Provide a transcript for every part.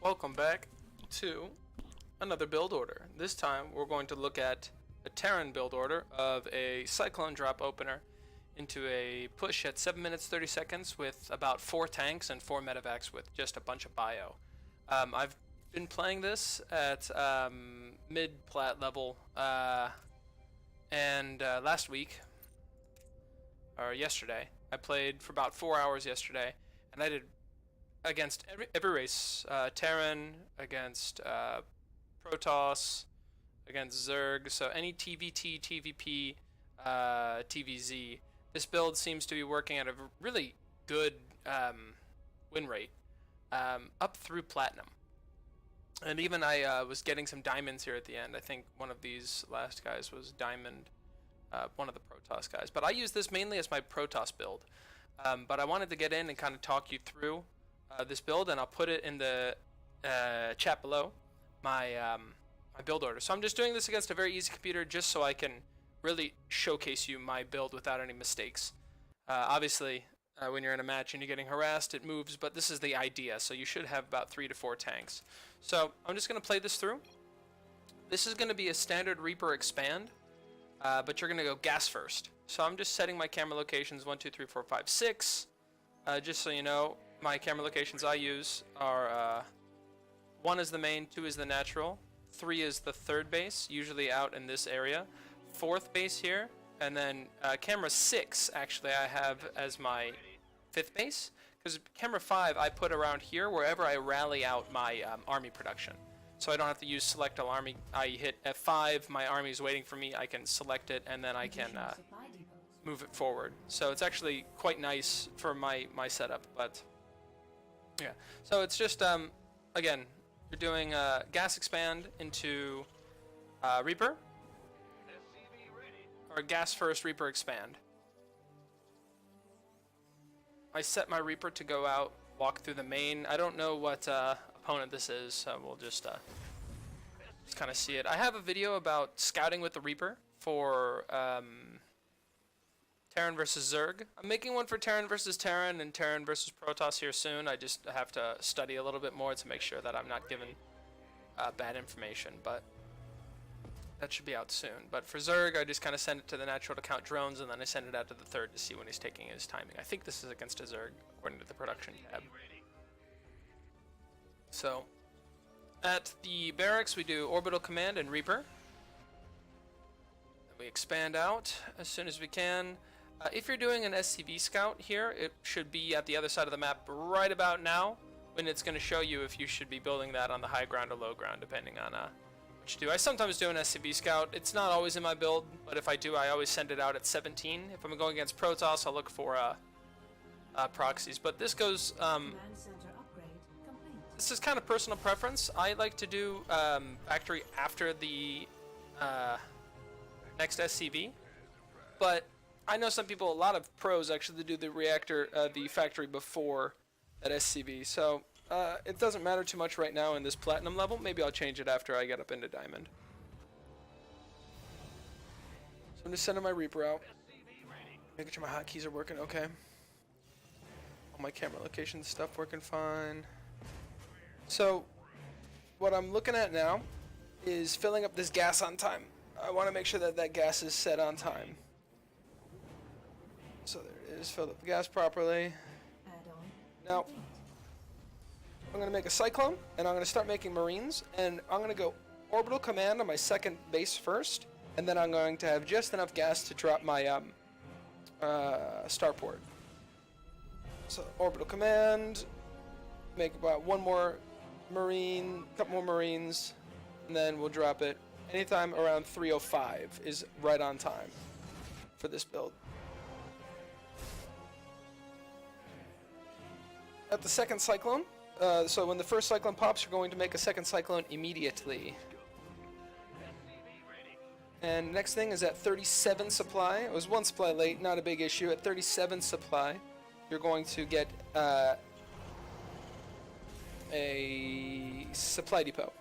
Welcome back to another build order. This time we're going to look at a Terran build order of a Cyclone Drop opener into a push at 7 minutes 30 seconds with about 4 tanks and 4 medivacs with just a bunch of bio. I've been playing this at mid-plat level and last week, or yesterday, I played for about 4 hours yesterday, and I did against every race, Terran, against Protoss, against Zerg, so any TVT, TvP, TVZ. This build seems to be working at a really good win rate, up through Platinum. And even I was getting some diamonds here at the end. I think one of these last guys was Diamond, one of the Protoss guys. But I use this mainly as my Protoss build. But I wanted to get in and kind of talk you through this build, and I'll put it in the chat below, my build order. So I'm just doing this against a very easy computer just so I can really showcase you my build without any mistakes. Obviously, when you're in a match and you're getting harassed, it moves, but this is the idea, so you should have about 3 to 4 tanks. So I'm just going to play this through. This is going to be a standard Reaper expand, but you're going to go gas first. So I'm just setting my camera locations 1, 2, 3, 4, 5, 6. Just so you know, my camera locations I use are 1 is the main, 2 is the natural, 3 is the third base, usually out in this area, 4th base here, and then camera 6 actually I have as my 5th base, because camera 5 I put around here wherever I rally out my army production. So I don't have to use select all army. I hit F5, my army is waiting for me, I can select it, and then I can move it forward. So it's actually quite nice for my setup, but yeah. So it's just, again, you're doing gas expand into Reaper, or gas first Reaper expand. I set my Reaper to go out, walk through the main. I don't know what opponent this is, so we'll just kind of see it. I have a video about scouting with the Reaper for Terran versus Zerg. I'm making one for Terran versus Terran and Terran versus Protoss here soon. I just have to study a little bit more to make sure that I'm not giving bad information, but that should be out soon. But for Zerg, I just kind of send it to the natural to count drones, and then I send it out to the third to see when he's taking his timing. I think this is against a Zerg, according to the production tab. So, at the barracks, we do Orbital Command and Reaper. We expand out as soon as we can. If you're doing an SCV scout here, it should be at the other side of the map right about now, when it's going to show you if you should be building that on the high ground or low ground, depending on what you do. I sometimes do an SCV scout. It's not always in my build, but if I do, I always send it out at 17. If I'm going against Protoss, I'll look for proxies. But this goes, this is kind of personal preference. I like to do factory after the next SCV, but I know some people, a lot of pros actually do the reactor, the factory before that SCV, so it doesn't matter too much right now in this platinum level. Maybe I'll change it after I get up into diamond. So I'm just sending my Reaper out, making sure my hotkeys are working okay. All my camera location stuff working fine. So what I'm looking at now is filling up this gas on time. I want to make sure that that gas is set on time. So there it is, filled up the gas properly. Now, I'm going to make a Cyclone, and I'm going to start making Marines, and I'm going to go Orbital Command on my second base first, and then I'm going to have just enough gas to drop my Starport. So Orbital Command, make about 1 more Marine, a couple more Marines, and then we'll drop it. Anytime around 3:05 is right on time for this build. At the second Cyclone, so when the first Cyclone pops, you're going to make a second Cyclone immediately. And next thing is at 37 supply. It was 1 supply late, not a big issue. At 37 supply, you're going to get a supply depot.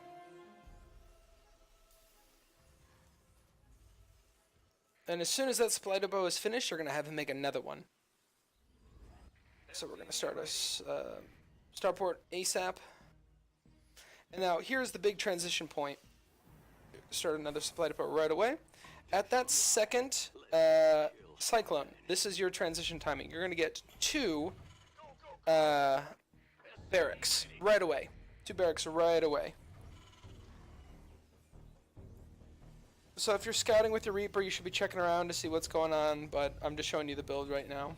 And as soon as that supply depot is finished, you're going to have him make another one. So we're going to start a Starport ASAP. And now here's the big transition point. Start another supply depot right away. At that second cyclone, this is your transition timing. You're going to get 2 barracks right away. 2 barracks right away. So if you're scouting with your Reaper, you should be checking around to see what's going on, but I'm just showing you the build right now.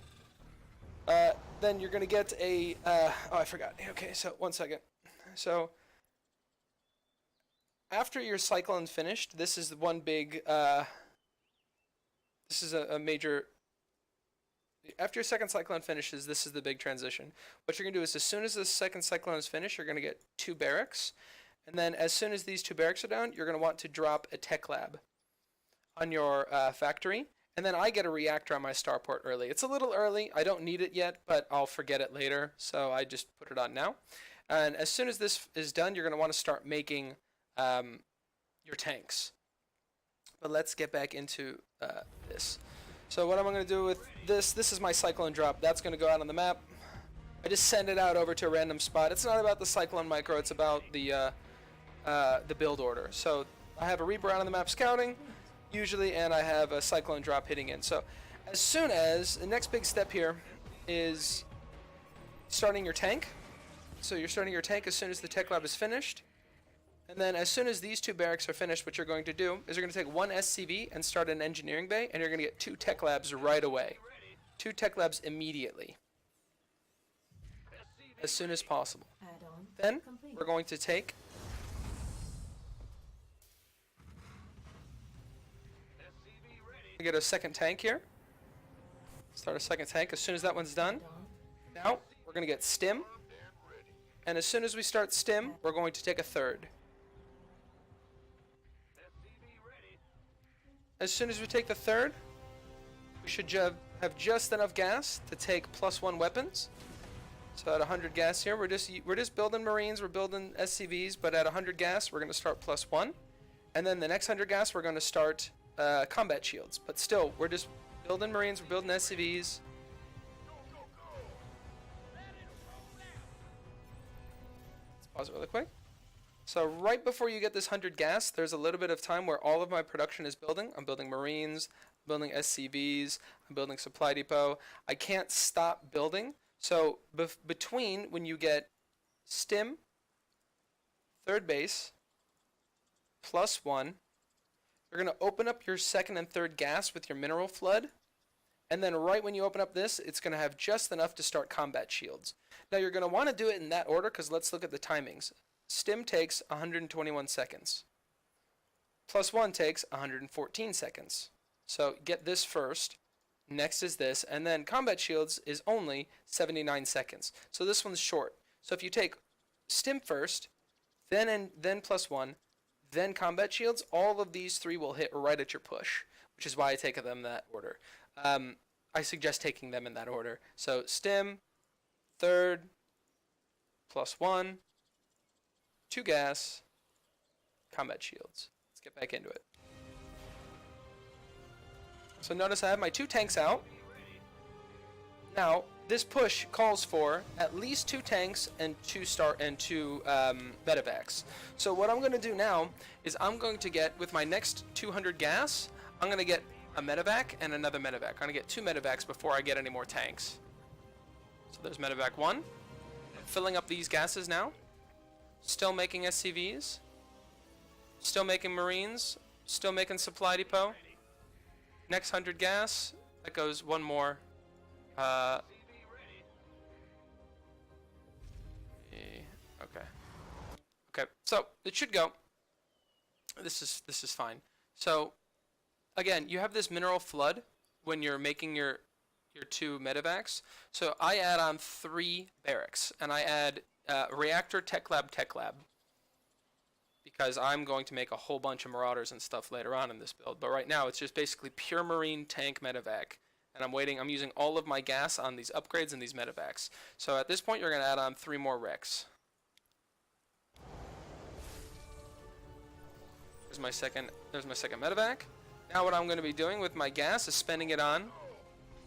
Then you're going to get a... oh, I forgot. Okay, so 1 second. So after your cyclone's finished, this is one big... this is a major... After your second cyclone finishes, this is the big transition. What you're going to do is as soon as the second cyclone is finished, you're going to get 2 barracks. And then as soon as these 2 barracks are down, you're going to want to drop a tech lab on your factory. And then I get a reactor on my starport early. It's a little early. I don't need it yet, but I'll forget it later. So I just put it on now. And as soon as this is done, you're going to want to start making your tanks. But let's get back into this. So what I'm going to do with this is my Cyclone Drop. That's going to go out on the map. I just send it out over to a random spot. It's not about the Cyclone Micro. It's about the build order. So I have a Reaper out on the map scouting, usually, and I have a Cyclone Drop hitting in. So as soon as the next big step here is starting your tank. So you're starting your tank as soon as the tech lab is finished. And then as soon as these 2 barracks are finished, what you're going to do is you're going to take 1 SCV and start an engineering bay, and you're going to get 2 tech labs right away. 2 tech labs immediately. As soon as possible. Then we're going to take get a second tank here. Start a second tank as soon as that one's done. Now we're going to get Stim. And as soon as we start Stim, we're going to take a third. As soon as we take the third, we should have just enough gas to take +1 weapons. So at 100 gas here, we're just building Marines, we're building SCVs, but at 100 gas, we're going to start +1. And then the next 100 gas, we're going to start combat shields. But still, we're just building Marines, we're building SCVs. Let's pause it really quick. So right before you get this 100 gas, there's a little bit of time where all of my production is building. I'm building Marines, I'm building SCVs, I'm building supply depot. I can't stop building. So between when you get Stim, third base, +1, you're going to open up your second and third gas with your mineral flood. And then right when you open up this, it's going to have just enough to start combat shields. Now you're going to want to do it in that order because let's look at the timings. Stim takes 121 seconds. +1 takes 114 seconds. So get this first. Next is this. And then combat shields is only 79 seconds. So this one's short. So if you take Stim first, then +1, then combat shields, all of these 3 will hit right at your push, which is why I take them in that order. I suggest taking them in that order. So Stim, third, +1, 2 gas, combat shields. Let's get back into it. So notice I have my 2 tanks out. Now this push calls for at least 2 tanks and 2 medivacs. So what I'm going to do now is I'm going to get, with my next 200 gas, I'm going to get a medivac and another medivac. I'm going to get 2 medivacs before I get any more tanks. So there's medivac 1. I'm filling up these gases now. Still making SCVs. Still making Marines. Still making supply depot. Next 100 gas. That goes 1 more. Okay. Okay. So it should go. This is fine. So again, you have this mineral flood when you're making your 2 medivacs. So I add on 3 barracks, and I add Reactor, Tech Lab, because I'm going to make a whole bunch of Marauders and stuff later on in this build. But right now, it's just basically pure Marine tank medevac, and I'm using all of my gas on these upgrades and these medevacs. So at this point, you're going to add on 3 more Rex. There's my second medevac. Now what I'm going to be doing with my gas is spending it on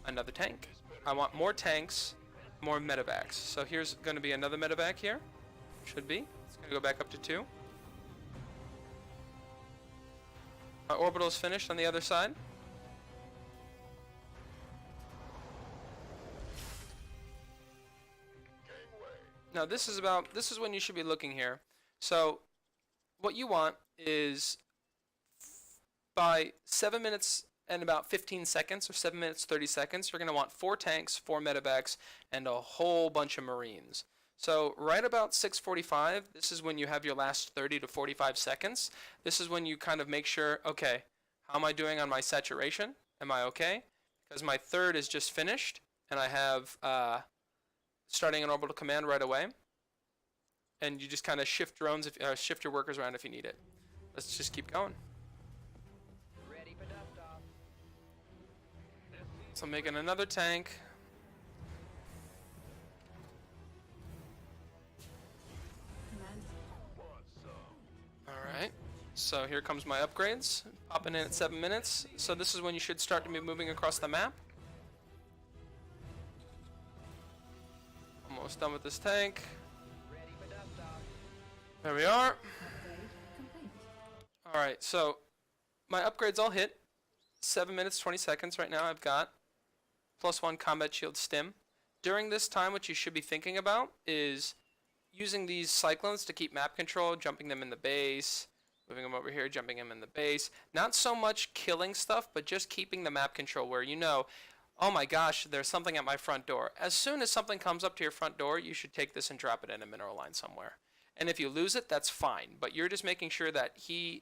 another tank. I want more tanks, more medevacs. So here's going to be another medevac here. Should be. It's going to go back up to 2. Our orbital's finished on the other side. Now this is when you should be looking here. So what you want is by 7 minutes and about 15 seconds, or 7 minutes 30 seconds, you're going to want 4 tanks, 4 medevacs, and a whole bunch of Marines. So right about 6:45, this is when you have your last 30 to 45 seconds. This is when you kind of make sure, okay, how am I doing on my saturation? Am I okay? Because my third is just finished, and I have starting an orbital command right away. And you just kind of shift drones, shift your workers around if you need it. Let's just keep going. Ready for dust-off. So I'm making another tank. Alright, so here comes my upgrades, popping in at 7 minutes. So this is when you should start to be moving across the map. Almost done with this tank. Ready for dust-off. There we are. Alright, so my upgrades all hit. 7 minutes, 20 seconds right now I've got. +1 combat shield stim. During this time, what you should be thinking about is using these cyclones to keep map control, jumping them in the base, moving them over here, jumping them in the base. Not so much killing stuff, but just keeping the map control where you know, oh my gosh, there's something at my front door. As soon as something comes up to your front door, you should take this and drop it in a mineral line somewhere. And if you lose it, that's fine. But you're just making sure that it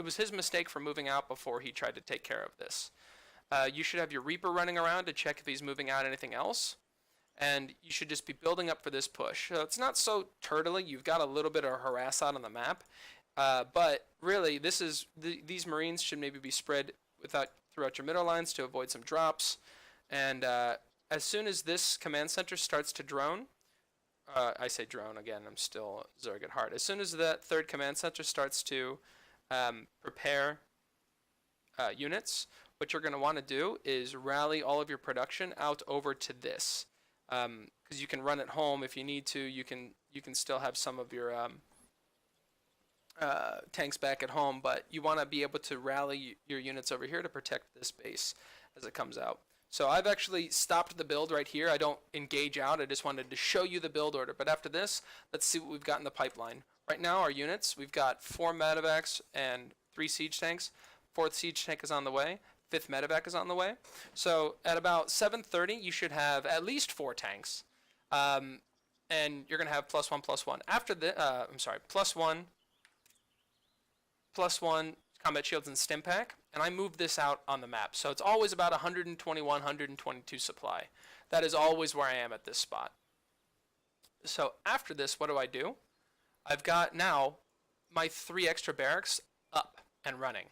was his mistake for moving out before he tried to take care of this. You should have your Reaper running around to check if he's moving out anything else. And you should just be building up for this push. So it's not so turtly. You've got a little bit of harass out on the map. But really, these Marines should maybe be spread throughout your middle lines to avoid some drops. And as soon as this command center starts to drone, I say drone again, I'm still Zerg at heart. As soon as that third command center starts to prepare units, what you're going to want to do is rally all of your production out over to this. Because you can run it home if you need to. You can still have some of your tanks back at home, but you want to be able to rally your units over here to protect this base as it comes out. So I've actually stopped the build right here. I don't engage out. I just wanted to show you the build order. But after this, let's see what we've got in the pipeline. Right now, our units, we've got 4 medevacs and 3 siege tanks. 4th siege tank is on the way. 5th medevac is on the way. So at about 7:30, you should have at least 4 tanks. And you're going to have +1/+1. After the, +1 combat shields and stim pack. And I move this out on the map. So it's always about 121, 122 supply. That is always where I am at this spot. So after this, what do? I've got now my 3 extra barracks up and running.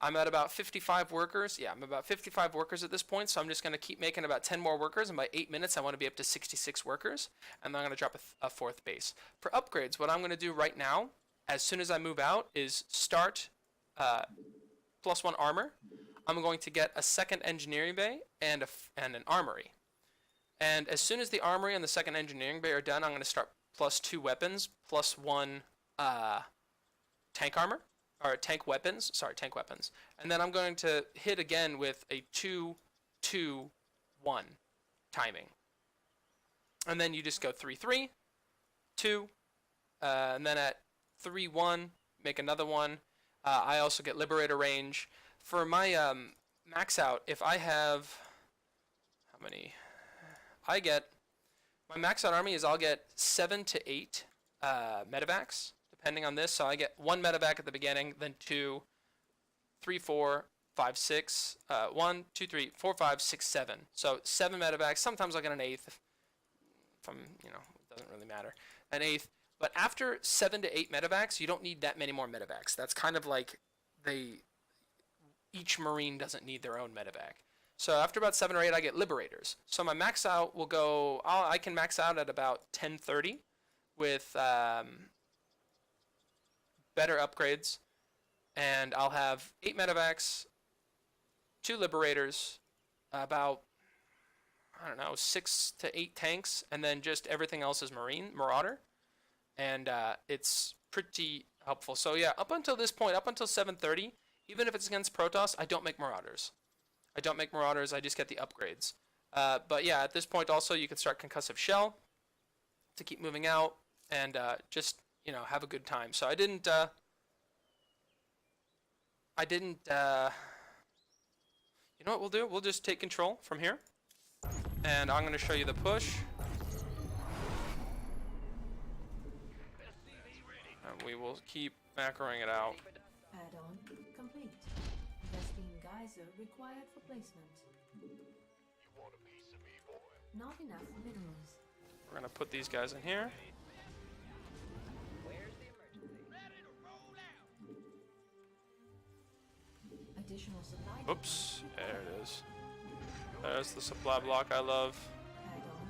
I'm at about 55 workers. Yeah, I'm about 55 workers at this point, so I'm just going to keep making about 10 more workers, and by 8 minutes I want to be up to 66 workers, and then I'm going to drop a 4th base. For upgrades, what I'm going to do right now, as soon as I move out, is start +1 armor. I'm going to get a 2nd engineering bay and an armory. And as soon as the armory and the 2nd engineering bay are done, I'm going to start +2 weapons, +1 tank armor. Or tank weapons. And then I'm going to hit again with a 2-2-1 timing. And then you just go 3-3, 2, and then at 3-1, make another one. I also get Liberator range. For my max out, if I have, how many? My max out army is I'll get 7 to 8 medevacs. Depending on this, so I get 1 medevac at the beginning, then 2, 3, 4, 5, 6, 1, 2, 3, 4, 5, 6, 7. So 7 medevacs. Sometimes I'll get an 8th. It doesn't really matter. An 8th. But after 7 to 8 medevacs, you don't need that many more medevacs. That's kind of like each Marine doesn't need their own medevac. So after about 7 or 8, I get Liberators. So my max out will go. I can max out at about 1030 with better upgrades, and I'll have 8 medevacs, 2 liberators, about, 6 to 8 tanks, and then just everything else is Marauder. and it's pretty helpful. So yeah, up until this point, up until 7:30, even if it's against Protoss, I don't make Marauders. I don't make Marauders, I just get the upgrades. But yeah, at this point also, you can start Concussive Shell to keep moving out, and just, you know, have a good time. So I didn't, you know what we'll do? We'll just take control from here, and I'm going to show you the push. And we will keep macroing it out. Add-on complete. Vespene geyser required for placement. You want a piece of me, boy? Not enough minerals. We're going to put these guys in here. Where's the emergency? Ready to roll out. Additional supply. Oops, there it is. There's the supply block I love. Add-on.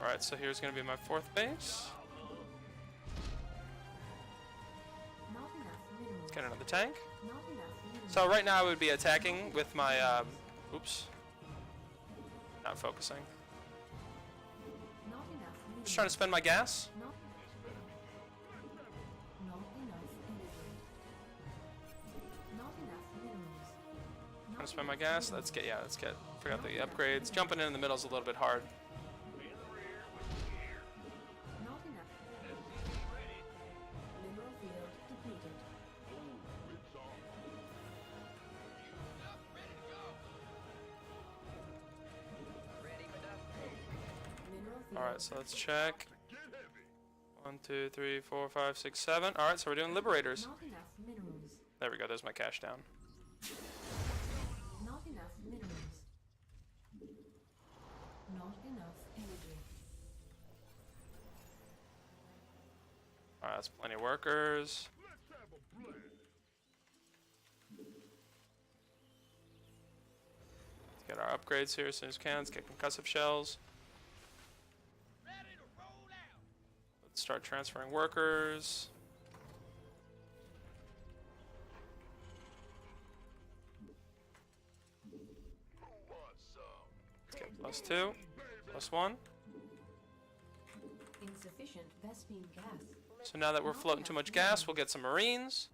Alright, so here's going to be my 4th base. Not enough minerals. Let's get another tank. Not enough minerals. So right now I would be attacking with my, oops. Not focusing. Not enough minerals. Just trying to spend my gas. Not enough energy. Not enough minerals. Trying to spend my gas. Let's get, forgot the upgrades. Jumping in the middle is a little bit hard. Not enough. Mineral field depleted. Ready for dust. Mineral field. Alright, so let's check. 1, 2, 3, 4, 5, 6, 7. Alright, so we're doing Liberators. Not enough minerals. There we go, there's my cash down. Not enough minerals. Not enough energy. Alright, that's plenty of workers. Let's get our upgrades here as soon as we can. Let's get concussive shells. Let's start transferring workers. Let's get +2, +1. Insufficient Vespene gas. So now that we're floating too much gas, we'll get some Marines.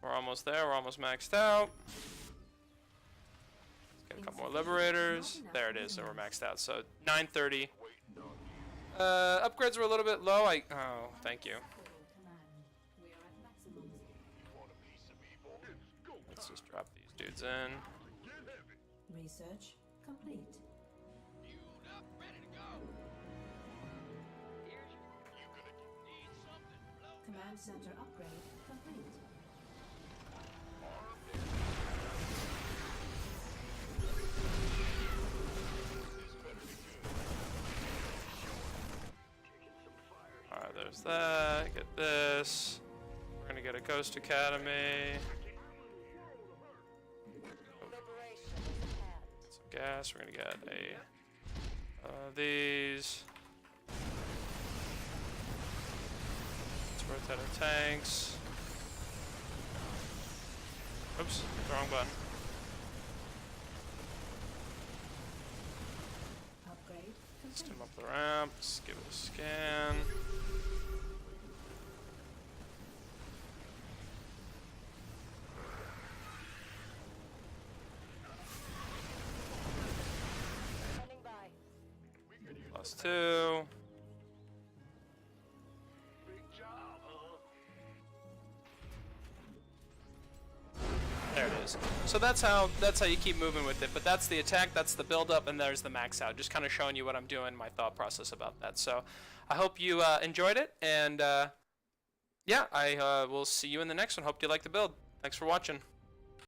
We're almost there, we're almost maxed out. Let's get a couple more Liberators. There it is, so we're maxed out. So 930. Upgrades were a little bit low. Oh, thank you. We are at maximum. Let's just drop these dudes in. Research complete. Command center upgrade complete. Alright, there's that. Get this. We're gonna get a Ghost Academy. Get some gas. We're gonna get a these. Let's rotate our tanks. Oops, hit the wrong button. Upgrade Stim complete. up the ramp. Let's give it a scan. +2. There it is. So that's how you keep moving with it. But that's the attack, that's the build up, and there's the max out. Just kind of showing you what I'm doing, my thought process about that. So I hope you enjoyed it, and yeah, I will see you in the next one. Hope you like the build. Thanks for watching.